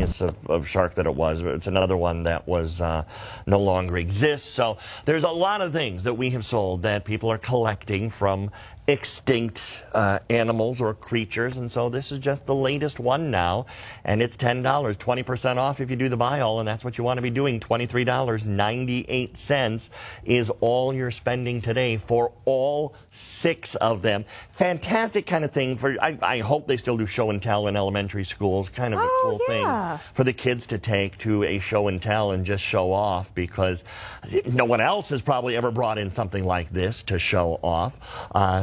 genius of shark that it was. It's another one that was no longer exists. So there's a lot of things that we have sold that people are collecting from extinct animals or creatures, and so this is just the latest one now, and it's $10, 20% off if you do the buy all, and that's what you want to be doing. $23.98 is all you're spending today for all 6 of them. Fantastic kind of thing for, I hope they still do show and tell in elementary schools, kind of a cool thing for the kids to take to a show and tell and just show off, because no one else has probably ever brought in something like this to show off.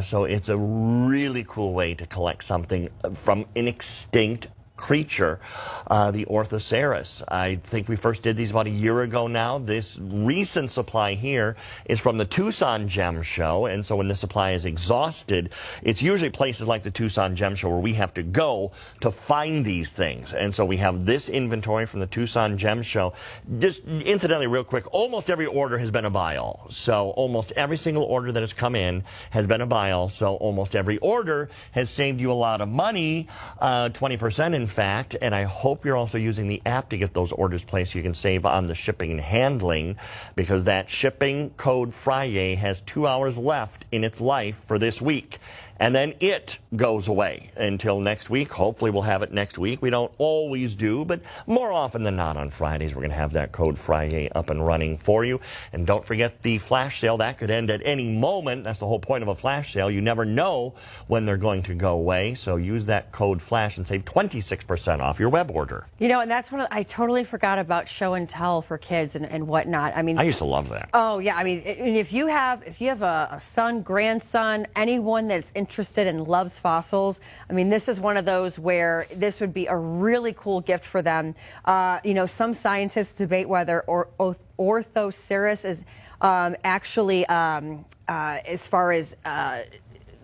So it's a really cool way to collect something from an extinct creature, the Orthoceras. I think we first did these about a year ago now. This recent supply here is from the Tucson Gem Show, and so when the supply is exhausted, it's usually places like the Tucson Gem Show where we have to go to find these things. And so we have this inventory from the Tucson Gem Show. Just incidentally, real quick, almost every order has been a buy all. So almost every single order that has come in has been a buy all. So almost every order has saved you a lot of money, 20% in fact, and I hope you're also using the app to get those orders placed so you can save on the shipping and handling, because that shipping code Friday has 2 hours left in its life for this week. And then it goes away until next week. Hopefully we'll have it next week. We don't always do, but more often than not on Fridays, we're going to have that code Friday up and running for you. And don't forget the flash sale. That could end at any moment. That's the whole point of a flash sale. You never know when they're going to go away. So use that code FLASH and save 26% off your web order. You know, and that's what I totally forgot about show and tell for kids and whatnot. I mean, I used to love that. Oh, yeah. I mean, if you have a son, grandson, anyone that's interested and loves fossils, I mean, this is one of those where this would be a really cool gift for them. You know, some scientists debate whether Orthoceras is actually, as far as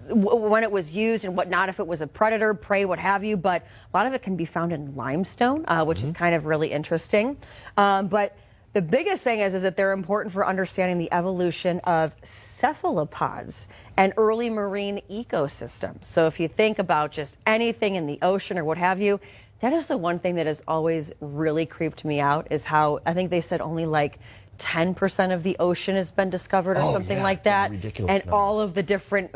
when it was used and whatnot, if it was a predator, prey, what have you, but a lot of it can be found in limestone, which is kind of really interesting. But the biggest thing is that they're important for understanding the evolution of cephalopods and early marine ecosystems. So if you think about just anything in the ocean or what have you, that is the one thing that has always really creeped me out, is how I think they said only like 10% of the ocean has been discovered or something like that. And number. All of the different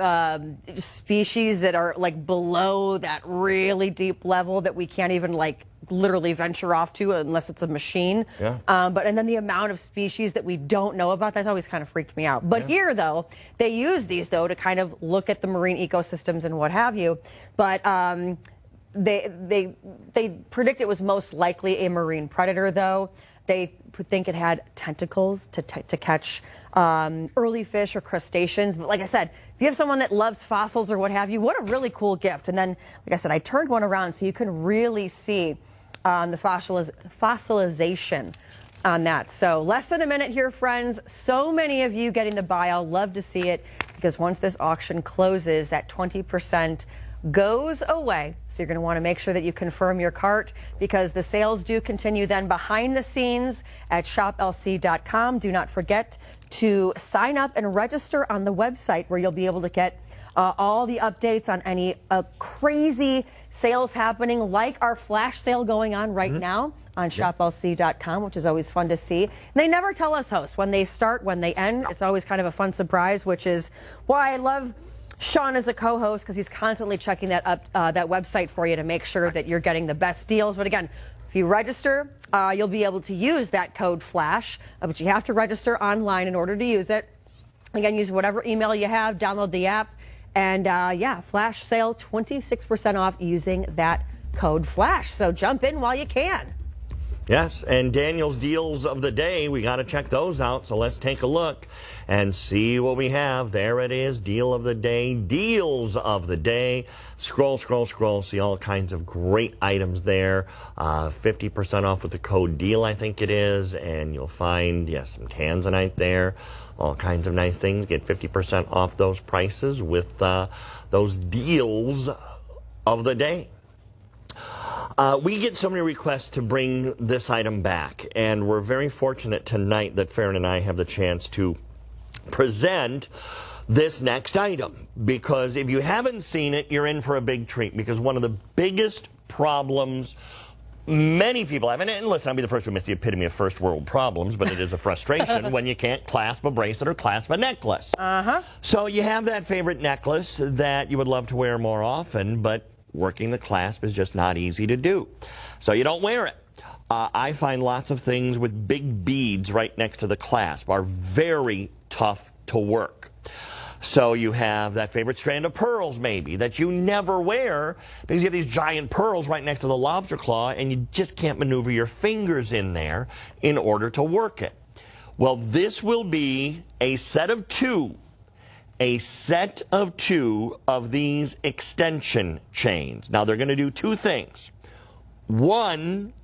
species that are like below that really deep level that we can't even like literally venture off to unless it's a machine. And then the amount of species that we don't know about, that's always kind of freaked me out. But here, though, they use these, though, to kind of look at the marine ecosystems and what have you. But they predict it was most likely a marine predator, though. They think it had tentacles to catch early fish or crustaceans. But like I said, if you have someone that loves fossils or what have you, what a really cool gift. And then, like I said, I turned one around so you can really see the fossilization on that. So less than a minute here, friends. So many of you getting the buy. I'll love to see it, because once this auction closes, that 20% goes away. So you're going to want to make sure that you confirm your cart, because the sales do continue then behind the scenes at shoplc.com. Do not forget to sign up and register on the website, where you'll be able to get all the updates on any crazy sales happening, like our flash sale going on right now on shoplc.com, which is always fun to see. And they never tell us, hosts, when they start, when they end. It's always kind of a fun surprise, which is why I love Sean as a co-host, because he's constantly checking that up, that website for you to make sure that you're getting the best deals. But again, if you register, you'll be able to use that code FLASH, but you have to register online in order to use it. Again, use whatever email you have, download the app, and yeah, flash sale, 26% off using that code FLASH. So jump in while you can. Yes, and Daniel's deals of the day, we got to check those out. So let's take a look and see what we have. There it is, deal of the day, deals of the day. Scroll, scroll, scroll, see all kinds of great items there. 50% off with the code DEAL, I think it is. And you'll find, yes, some tanzanite there. All kinds of nice things. Get 50% off those prices with those deals of the day. We get so many requests to bring this item back, and we're very fortunate tonight that Farron and I have the chance to present this next item, because if you haven't seen it, you're in for a big treat, because one of the biggest problems Many people have, and listen, I'll be the first to admit the epitome of first world problems, but it is a frustration when you can't clasp a bracelet or clasp a necklace. So you have that favorite necklace that you would love to wear more often, but working the clasp is just not easy to do. So you don't wear it. I find lots of things with big beads right next to the clasp are very tough to work. So you have that favorite strand of pearls maybe that you never wear because you have these giant pearls right next to the lobster claw and you just can't maneuver your fingers in there in order to work it. Well, this will be a set of two of these extension chains. Now they're going to do two things. One,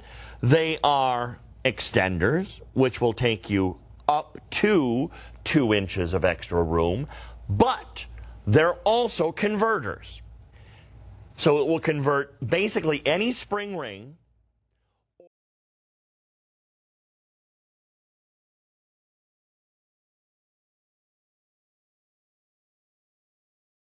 they are extenders, which will take you up to 2 inches of extra room. But they're also converters. So it will convert basically any spring ring